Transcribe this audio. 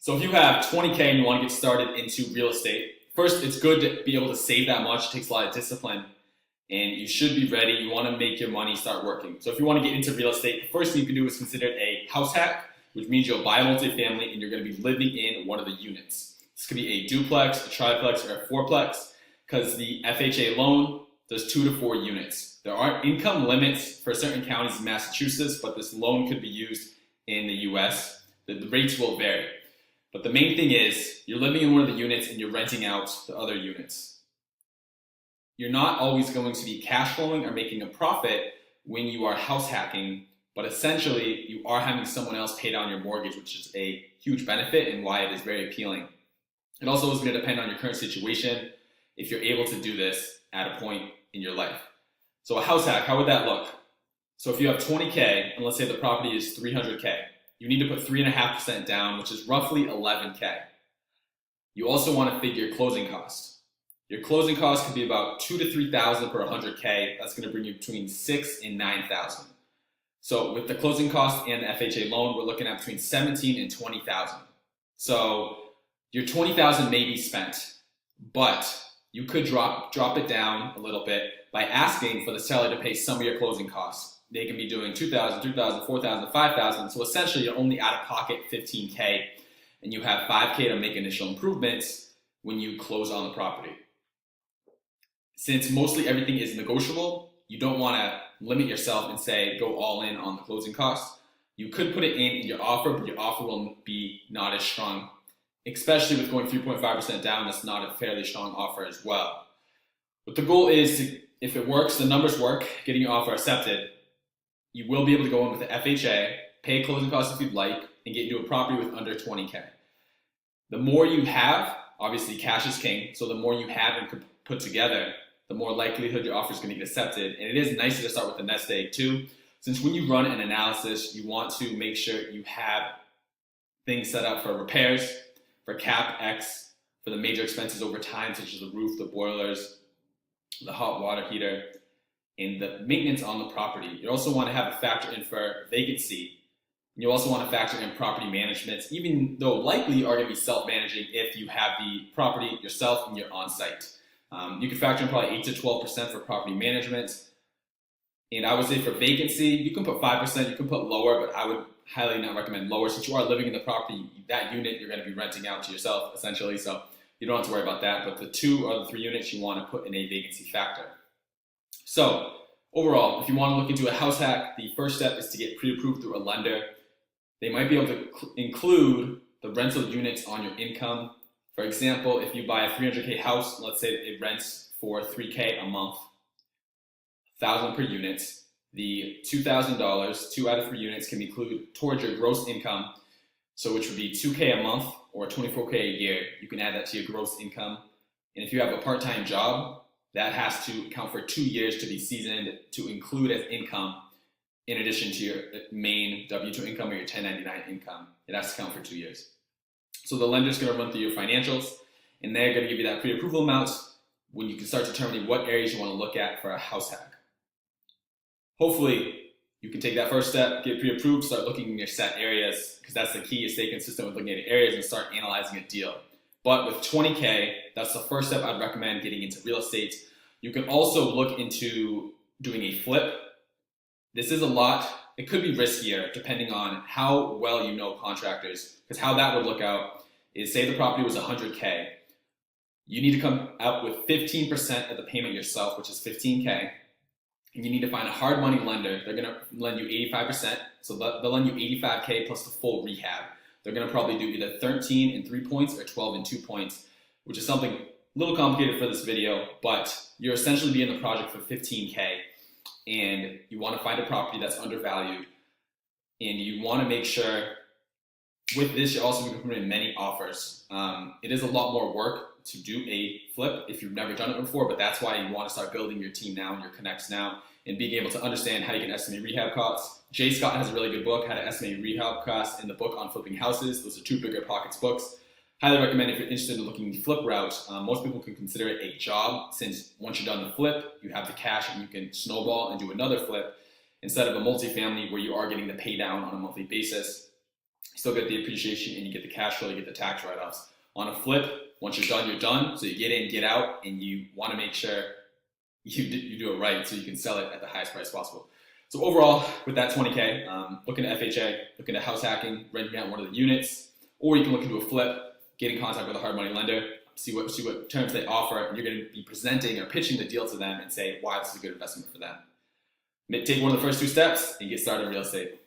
So if you have 20K and you want to get started into real estate, first, it's good to be able to save that much. It takes a lot of discipline and you should be ready. You want to make your money start working. So if you want to get into real estate, the first thing you can do is consider a house hack, which means you'll buy a multifamily and you're going to be living in one of the units. This could be a duplex, a triplex, or a fourplex because the FHA loan does 2 to 4 units. There aren't income limits for certain counties in Massachusetts, but this loan could be used in the US. The rates will vary. But the main thing is you're living in one of the units and you're renting out the other units. You're not always going to be cash flowing or making a profit when you are house hacking, but essentially you are having someone else pay down your mortgage, which is a huge benefit and why it is very appealing. It also is going to depend on your current situation if you're able to do this at a point in your life. So a house hack, how would that look? So if you have 20K and let's say the property is 300K, you need to put 3.5% down, which is roughly 11K. You also want to figure your closing cost. Your closing cost could be about 2 to 3,000 per 100K. That's going to bring you between 6 and 9,000. So with the closing cost and the FHA loan, we're looking at between 17 and 20,000. So your 20,000 may be spent, but you could drop it down a little bit by asking for the seller to pay some of your closing costs. They can be doing 2,000, 3,000, 4,000, 5,000. So essentially you're only out of pocket 15K and you have 5K to make initial improvements when you close on the property. Since mostly everything is negotiable, you don't want to limit yourself and say go all in on the closing costs. You could put it in your offer, but your offer will be not as strong, especially with going 3.5% down. That's not a fairly strong offer as well. But the goal is to, if it works, the numbers work, getting your offer accepted, you will be able to go in with the FHA, pay closing costs if you'd like, and get into a property with under 20K. The more you have, obviously cash is king, so the more you have and can put together, the more likelihood your offer is going to get accepted. And it is nicer to start with the nest egg too, since when you run an analysis, you want to make sure you have things set up for repairs, for CapEx, for the major expenses over time, such as the roof, the boilers, the hot water heater, and the maintenance on the property. You also want to have a factor in for vacancy. You also want to factor in property management, even though likely you are going to be self-managing if you have the property yourself and you're on site. You can factor in probably 8 to 12% for property management. And I would say for vacancy, you can put 5%, you can put lower, but I would highly not recommend lower. Since you are living in the property, that unit you're going to be renting out to yourself essentially, so you don't have to worry about that. But the 2 or the 3 units you want to put in a vacancy factor. So overall, if you want to look into a house hack, the first step is to get pre-approved through a lender. They might be able to include the rental units on your income. For example, if you buy a 300K house, let's say it rents for 3K a month, 1,000 per unit, the $2,000, 2 out of 3 units can be included towards your gross income, so which would be 2K a month or 24K a year. You can add that to your gross income. And if you have a part-time job, that has to count for 2 years to be seasoned to include as income in addition to your main W-2 income or your 1099 income. It has to count for 2 years. So the lender's going to run through your financials and they're going to give you that pre-approval amount when you can start determining what areas you want to look at for a house hack. Hopefully you can take that first step, get pre-approved, start looking in your set areas, because that's the key, is stay consistent with looking at areas and start analyzing a deal. But with 20K, that's the first step I'd recommend getting into real estate. You can also look into doing a flip. This is a lot. It could be riskier depending on how well you know contractors, because how that would look out is, say the property was 100K. You need to come out with 15% of the payment yourself, which is 15K. And you need to find a hard money lender. They're going to lend you 85%. So they'll lend you 85K plus the full rehab. They're going to probably do either 13 and 3 points or 12 and 2 points, which is something a little complicated for this video, but you're essentially be in the project for 15K and you want to find a property that's undervalued, and you want to make sure with this you're also going to put in many offers. It is a lot more work to do a flip if you've never done it before, but that's why you want to start building your team now and your connects now and being able to understand how you can estimate rehab costs. Jay Scott has a really good book, How to Estimate Rehab Costs, and the book on flipping houses. Those are 2 bigger pockets books. Highly recommend if you're interested in looking at the flip route. Most people can consider it a job, since once you're done the flip, you have the cash and you can snowball and do another flip instead of a multifamily where you are getting the pay down on a monthly basis. You still get the appreciation and you get the cash flow, you get the tax write-offs. On a flip, once you're done, you're done. So you get in, get out, and you want to make sure you do it right so you can sell it at the highest price possible. So overall, with that 20K, looking at FHA, looking at house hacking, renting out one of the units, or you can look into a flip, get in contact with a hard money lender, see what terms they offer, and you're going to be presenting or pitching the deal to them and say why this is a good investment for them. Take one of the first two steps and get started in real estate.